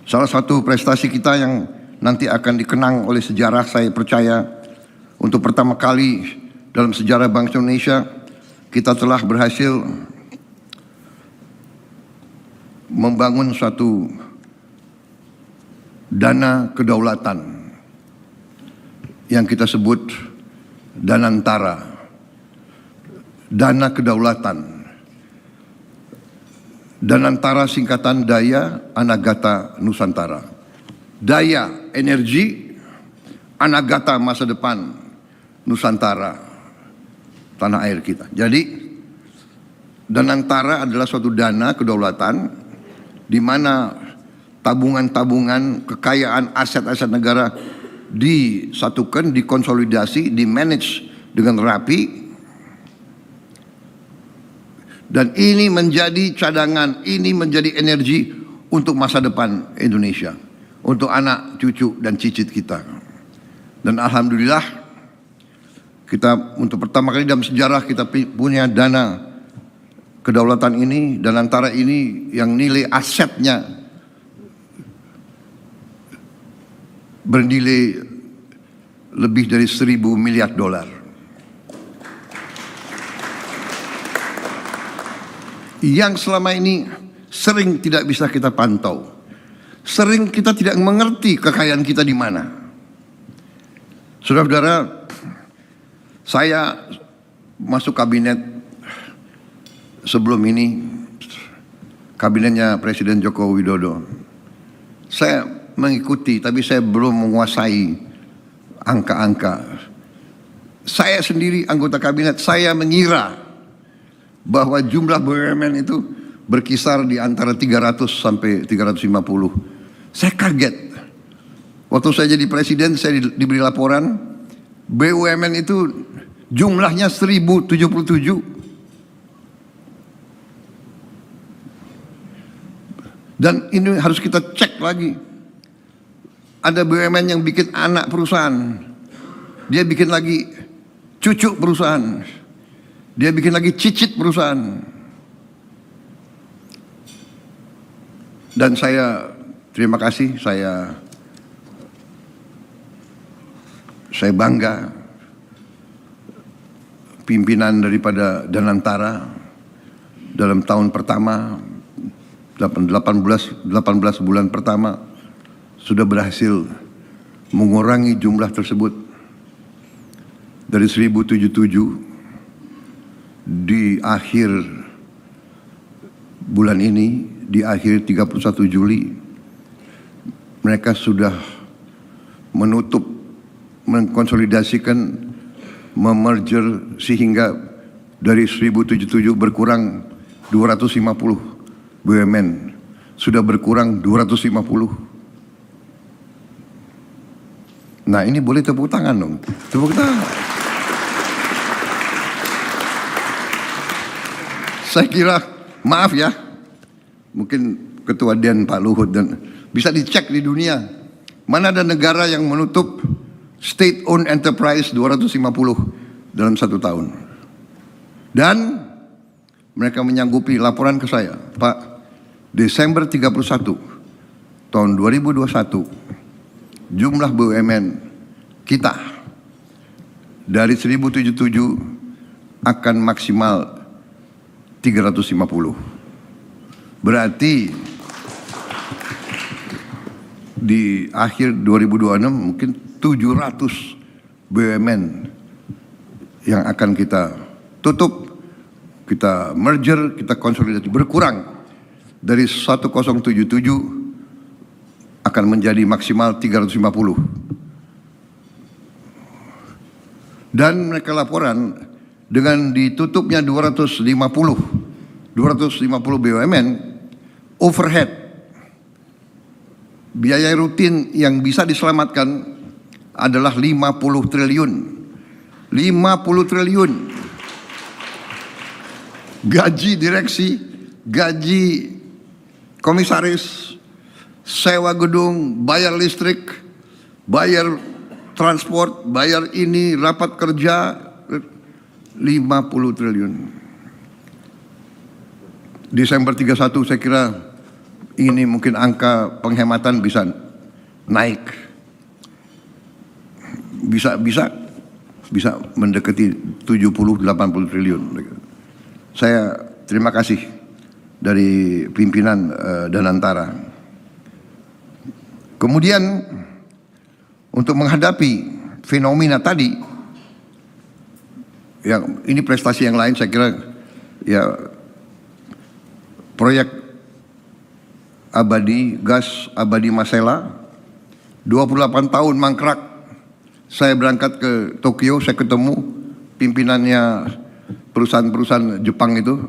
Salah satu prestasi kita yang nanti akan dikenang oleh sejarah, saya percaya, untuk pertama kali dalam sejarah bangsa Indonesia, kita telah berhasil membangun suatu dana kedaulatan yang kita sebut Danantara. Dana kedaulatan. Danantara singkatan Daya Anagata Nusantara. Daya, energi, Anagata, masa depan Nusantara, tanah air kita. Jadi Danantara adalah suatu dana kedaulatan di mana tabungan-tabungan kekayaan aset-aset negara disatukan, dikonsolidasi, dimanage dengan rapi. Dan ini menjadi cadangan, ini menjadi energi untuk masa depan Indonesia, untuk anak, cucu, dan cicit kita. Dan alhamdulillah, kita untuk pertama kali dalam sejarah kita punya dana kedaulatan ini, Danantara ini yang nilai asetnya bernilai lebih dari 1.000 miliar dolar. Yang selama ini sering tidak bisa kita pantau, sering kita tidak mengerti kekayaan kita di mana. Saudara-saudara, saya masuk kabinet sebelum ini, kabinetnya Presiden Joko Widodo. Saya mengikuti, tapi saya belum menguasai angka-angka. Saya sendiri anggota kabinet, saya mengira bahwa jumlah BUMN itu berkisar di antara 300 sampai 350. Saya kaget. Waktu saya jadi presiden, saya diberi laporan BUMN itu jumlahnya 1077. Dan ini harus kita cek lagi. Ada BUMN yang bikin anak perusahaan, dia bikin lagi cucu perusahaan, dia bikin lagi cicit perusahaan. Dan saya terima kasih, saya bangga pimpinan daripada Danantara dalam tahun pertama, 18 bulan pertama sudah berhasil mengurangi jumlah tersebut dari 1077. Di akhir bulan ini, di akhir 31 Juli, mereka sudah menutup, mengkonsolidasikan, memerger sehingga dari 1077 berkurang 250 BUMN, sudah berkurang 250. Nah, ini boleh tepuk tangan dong, tepuk tangan. Saya kira, maaf ya, mungkin Ketua Den Pak Luhut dan bisa dicek di dunia, mana ada negara yang menutup state owned enterprise 250 dalam 1 tahun. Dan mereka menyanggupi laporan ke saya, Pak, Desember 31 tahun 2021 jumlah BUMN kita dari 1077 akan maksimal 350. Berarti di akhir 2026 mungkin 700 BUMN yang akan kita tutup, kita merger, kita konsolidasi, berkurang dari 1077 akan menjadi maksimal 350. Dan mereka laporan dengan ditutupnya 250 BUMN, overhead, biaya rutin yang bisa diselamatkan adalah 50 triliun. 50 triliun. Gaji direksi, gaji komisaris, sewa gedung, bayar listrik, bayar transport, bayar ini, rapat kerja, 50 triliun. Desember 31 saya kira ini mungkin angka penghematan bisa naik, bisa mendekati 70-80 triliun. Saya terima kasih dari pimpinan Danantara. Kemudian untuk menghadapi fenomena tadi, yang ini prestasi yang lain saya kira, ya proyek abadi gas abadi Masela 28 tahun mangkrak. Saya berangkat ke Tokyo, saya ketemu pimpinannya perusahaan-perusahaan Jepang itu,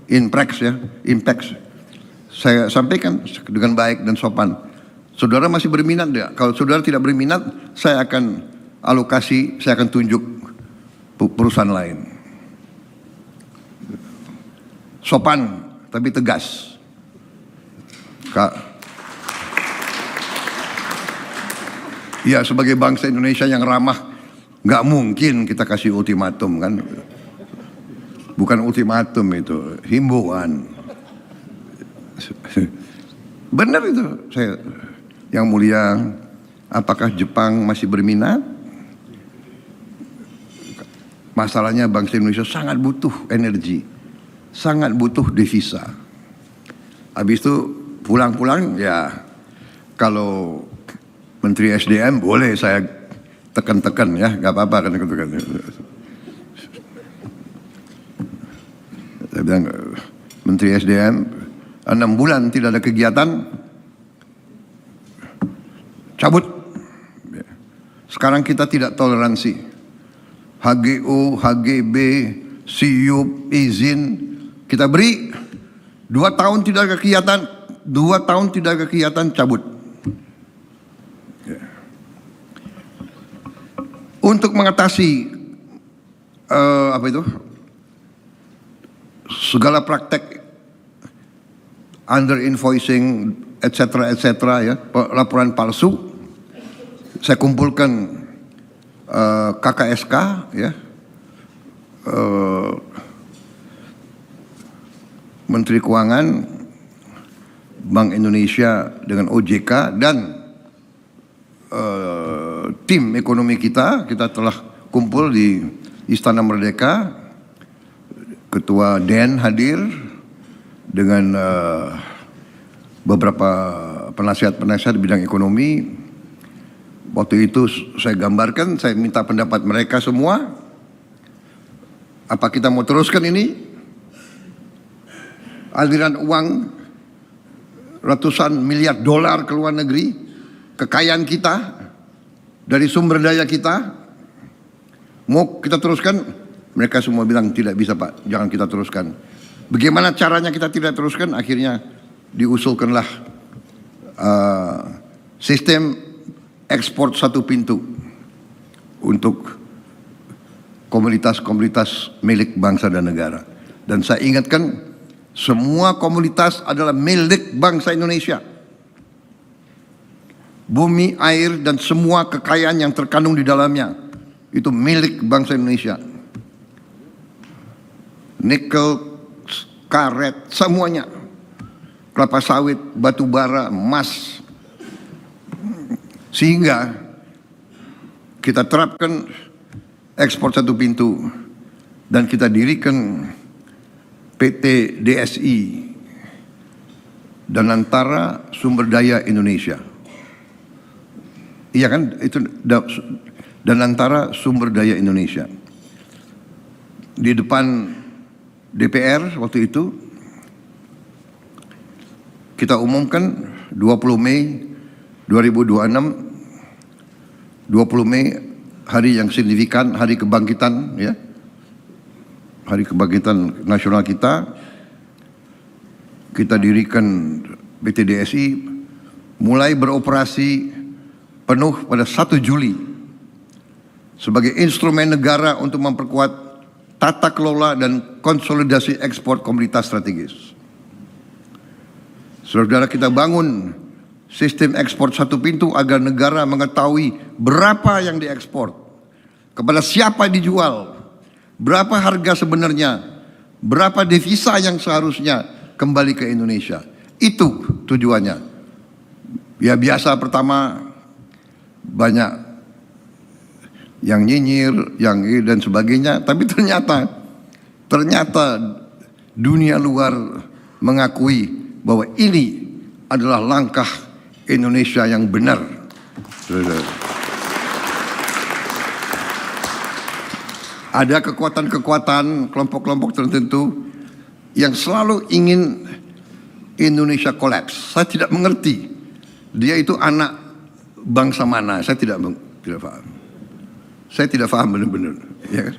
Inpex. Saya sampaikan dengan baik dan sopan, saudara masih berminat ya? Kalau saudara tidak berminat, saya akan alokasi, saya akan tunjuk perusahaan lain. Sopan tapi tegas. Ya, sebagai bangsa Indonesia yang ramah, nggak mungkin kita kasih ultimatum kan? Bukan ultimatum itu, himbauan. Benar itu. Saya, yang mulia, apakah Jepang masih berminat? Masalahnya bangsa Indonesia sangat butuh energi, sangat butuh devisa. Habis itu pulang-pulang ya, kalau Menteri SDM boleh saya tekan-tekan ya, nggak apa-apa kan tekan-tekan. Saya bilang, Menteri SDM 6 bulan tidak ada kegiatan, cabut. Sekarang kita tidak toleransi. HGO, HGB, SIUP, izin kita beri. 2 tahun tidak ada kegiatan, 2 tahun tidak ada kegiatan, cabut. Untuk mengatasi segala praktek under invoicing, etc. ya, laporan palsu, saya kumpulkan KKSK ya, Menteri Keuangan, Bank Indonesia dengan OJK dan tim ekonomi kita telah kumpul di Istana Merdeka. Ketua DEN hadir dengan beberapa penasihat-penasihat di bidang ekonomi. Waktu itu saya gambarkan, saya minta pendapat mereka semua. Apa kita mau teruskan ini? Aliran uang ratusan miliar dolar ke luar negeri, kekayaan kita, dari sumber daya kita, mau kita teruskan? Mereka semua bilang tidak bisa Pak, jangan kita teruskan. Bagaimana caranya kita tidak teruskan? Akhirnya diusulkanlah sistem ekspor satu pintu untuk komunitas-komunitas milik bangsa dan negara. Dan saya ingatkan, semua komunitas adalah milik bangsa Indonesia. Bumi, air, dan semua kekayaan yang terkandung di dalamnya itu milik bangsa Indonesia. Nikel, karet, semuanya. Kelapa sawit, batu bara, emas. Sehingga kita terapkan ekspor satu pintu dan kita dirikan PT DSI, Danantara Sumber Daya Indonesia. Iya kan, itu Danantara Sumber Daya Indonesia. Di depan DPR waktu itu kita umumkan 20 Mei 2026, 20 Mei hari yang signifikan, hari kebangkitan ya. Hari kebangkitan nasional kita. Kita dirikan PT DSI, mulai beroperasi penuh pada 1 Juli sebagai instrumen negara untuk memperkuat tata kelola dan konsolidasi ekspor komoditas strategis. Saudara, kita bangun sistem ekspor satu pintu agar negara mengetahui berapa yang diekspor, kepada siapa dijual, berapa harga sebenarnya, berapa devisa yang seharusnya kembali ke Indonesia. Itu tujuannya. Ya biasa, pertama banyak yang nyinyir, yang dan sebagainya. Tapi ternyata dunia luar mengakui bahwa ini adalah langkah Indonesia yang benar. Ada kekuatan-kekuatan, kelompok-kelompok tertentu yang selalu ingin Indonesia kolaps. Saya tidak mengerti dia itu anak bangsa mana. Saya tidak paham. Saya tidak paham benar-benar. Ya kan?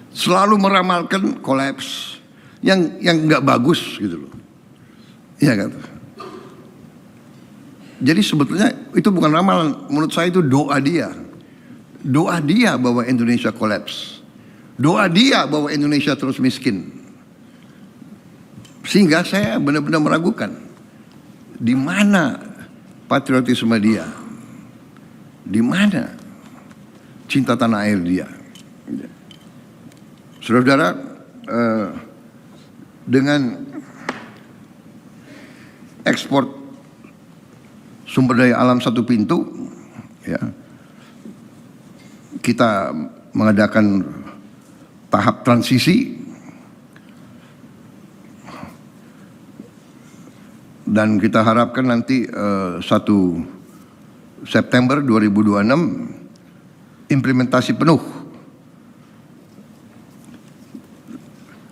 Selalu meramalkan kolaps yang nggak bagus gitu loh. Iya kan? Jadi sebetulnya itu bukan ramalan. Menurut saya itu doa dia. Doa dia bahwa Indonesia kolaps. Doa dia bahwa Indonesia terus miskin. Sehingga saya benar-benar meragukan di mana patriotisme dia, di mana cinta tanah air dia. Saudara-saudara, dengan ekspor sumber daya alam satu pintu, ya, kita mengadakan tahap transisi dan kita harapkan nanti 1 September 2026 implementasi penuh.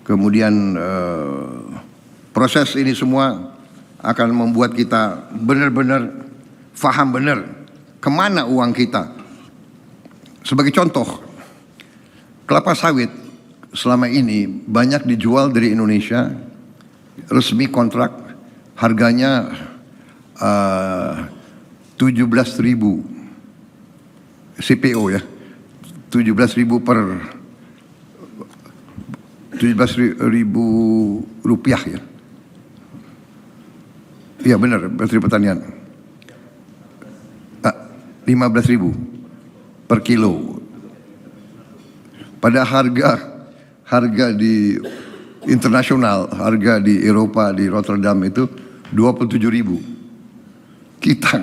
Kemudian proses ini semua akan membuat kita benar-benar faham benar kemana uang kita. Sebagai contoh, kelapa sawit selama ini banyak dijual dari Indonesia, resmi kontrak harganya 17.000 CPO ya, 17.000 per 17.000 rupiah ya. Iya benar, Menteri Pertanian. 15.000 per kilo. Pada harga di internasional, harga di Eropa, di Rotterdam itu 27.000. Kita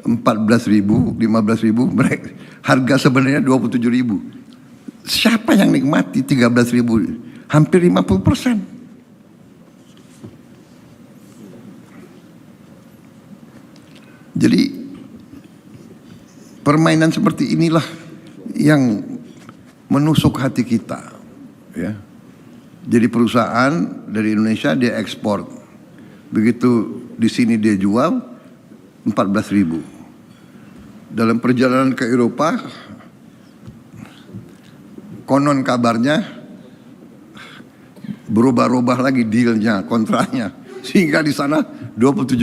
14.000, 15.000, mereka harga sebenarnya 27.000. Siapa yang nikmati 13.000? Hampir 50%. Jadi permainan seperti inilah yang menusuk hati kita, ya. Jadi perusahaan dari Indonesia dia ekspor, begitu di sini dia jual 14.000. Dalam perjalanan ke Eropa, konon kabarnya berubah-ubah lagi dealnya, kontraknya, sehingga di sana 27.000.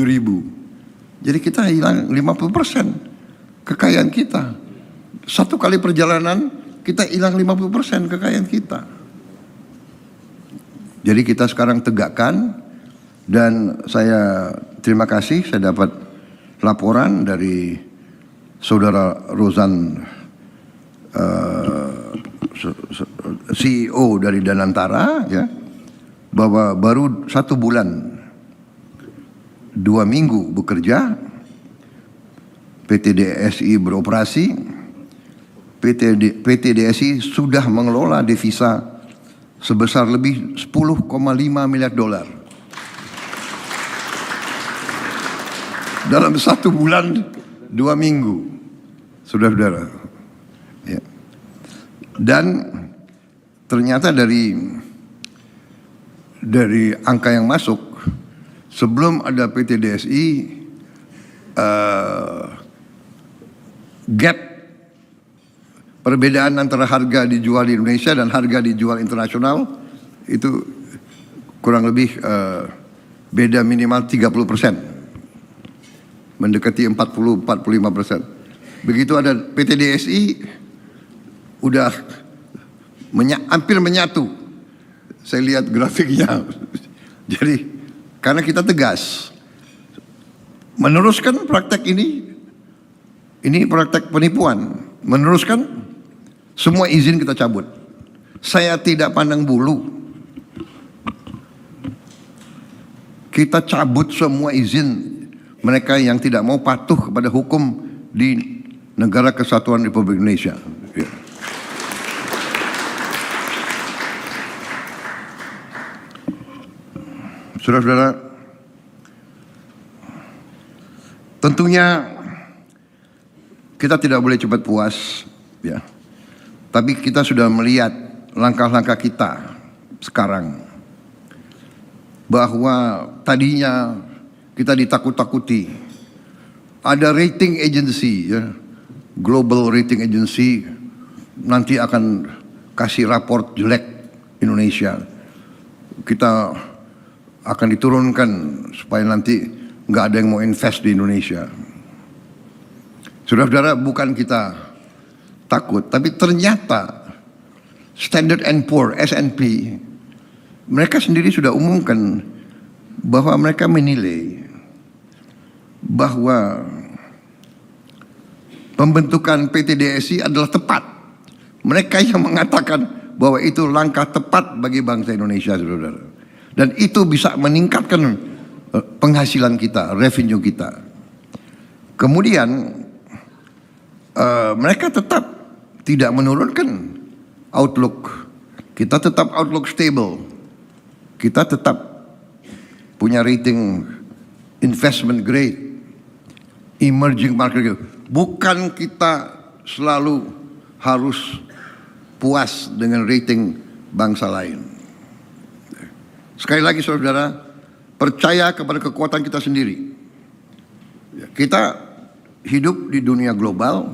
Jadi kita hilang 50% kekayaan kita. Satu kali perjalanan kita hilang 50% kekayaan kita. Jadi kita sekarang tegakkan, dan saya terima kasih saya dapat laporan dari saudara Rozan, CEO dari Danantara, ya, bahwa baru 1 bulan 2 minggu bekerja, PT DSI beroperasi, PT DSI sudah mengelola devisa sebesar lebih 10,5 miliar dolar. Dalam 1 bulan 2 minggu, saudara-saudara. Ya. Dan ternyata dari angka yang masuk, sebelum ada PT DSI, gap perbedaan antara harga dijual di Indonesia dan harga dijual internasional itu kurang lebih beda minimal 30%, mendekati 40-45%. Begitu ada PT DSI udah hampir menyatu. Saya lihat grafiknya. Jadi karena kita tegas meneruskan praktek ini praktek penipuan, meneruskan, semua izin kita cabut. Saya tidak pandang bulu. kita cabut semua izin mereka yang tidak mau patuh kepada hukum di Negara Kesatuan Republik Indonesia. Ya. Saudara-saudara, tentunya kita tidak boleh cepat puas, ya. Tapi kita sudah melihat langkah-langkah kita sekarang, bahwa tadinya kita ditakut-takuti. Ada rating agency, ya, global rating agency, nanti akan kasih raport jelek Indonesia. Kita akan diturunkan supaya nanti nggak ada yang mau invest di Indonesia. Saudara-saudara, bukan kita takut, tapi ternyata Standard & Poor's (S&P) mereka sendiri sudah umumkan bahwa mereka menilai bahwa pembentukan PT DSI adalah tepat. Mereka yang mengatakan bahwa itu langkah tepat bagi bangsa Indonesia, saudara. Dan itu bisa meningkatkan penghasilan kita, revenue kita. Kemudian mereka tetap tidak menurunkan outlook. Kita tetap outlook stable. Kita tetap punya rating investment grade, emerging market. Bukan kita selalu harus puas dengan rating bangsa lain. Sekali lagi saudara, percaya kepada kekuatan kita sendiri. Kita hidup di dunia global,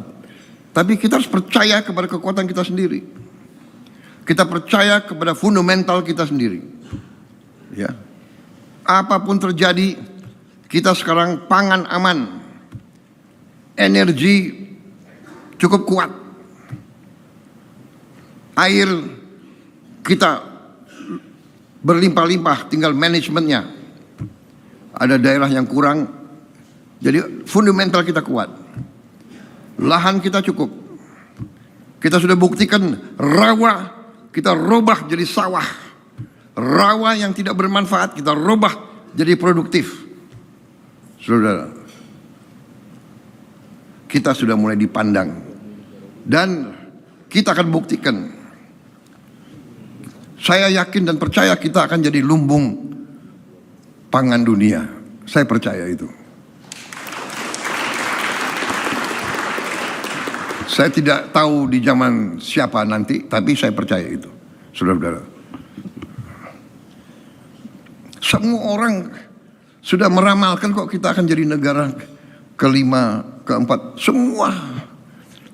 tapi kita harus percaya kepada kekuatan kita sendiri. Kita percaya kepada fundamental kita sendiri. Ya. Apapun terjadi, kita sekarang pangan aman, energi cukup kuat, air kita berlimpah-limpah, tinggal manajemennya. Ada daerah yang kurang, jadi fundamental kita kuat. Lahan kita cukup. Kita sudah buktikan rawa kita robah jadi sawah. Rawa yang tidak bermanfaat kita robah jadi produktif. Saudara, kita sudah mulai dipandang. Dan kita akan buktikan. Saya yakin dan percaya kita akan jadi lumbung pangan dunia. Saya percaya itu. Saya tidak tahu di zaman siapa nanti, tapi saya percaya itu, saudara-saudara. Semua orang sudah meramalkan kok kita akan jadi negara kelima, keempat. Semua.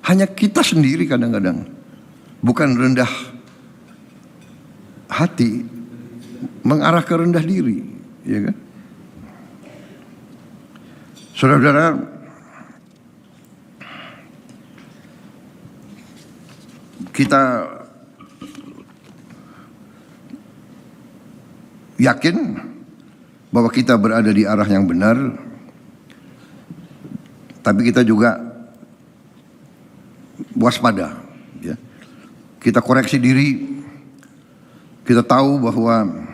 Hanya kita sendiri kadang-kadang. Bukan rendah hati, mengarah ke rendah diri. Ya kan? Saudara-saudara, kita yakin bahwa kita berada di arah yang benar, tapi kita juga waspada. Ya. Kita koreksi diri, kita tahu bahwa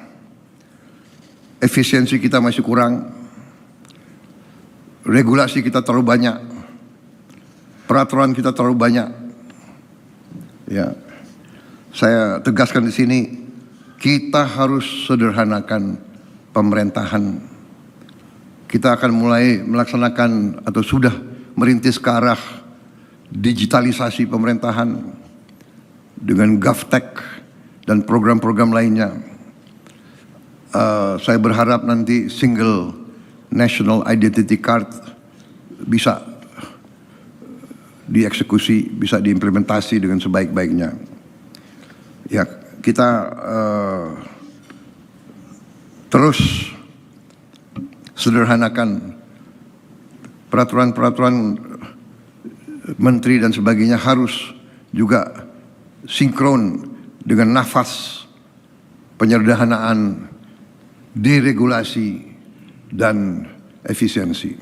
efisiensi kita masih kurang, regulasi kita terlalu banyak, peraturan kita terlalu banyak. Ya, saya tegaskan di sini, kita harus sederhanakan pemerintahan. Kita akan mulai melaksanakan atau sudah merintis ke arah digitalisasi pemerintahan dengan GovTech dan program-program lainnya. Saya berharap nanti single national identity card bisa dieksekusi, bisa diimplementasi dengan sebaik-baiknya. Ya, kita terus sederhanakan peraturan-peraturan menteri dan sebagainya, harus juga sinkron dengan nafas penyederhanaan, deregulasi, dan efisiensi.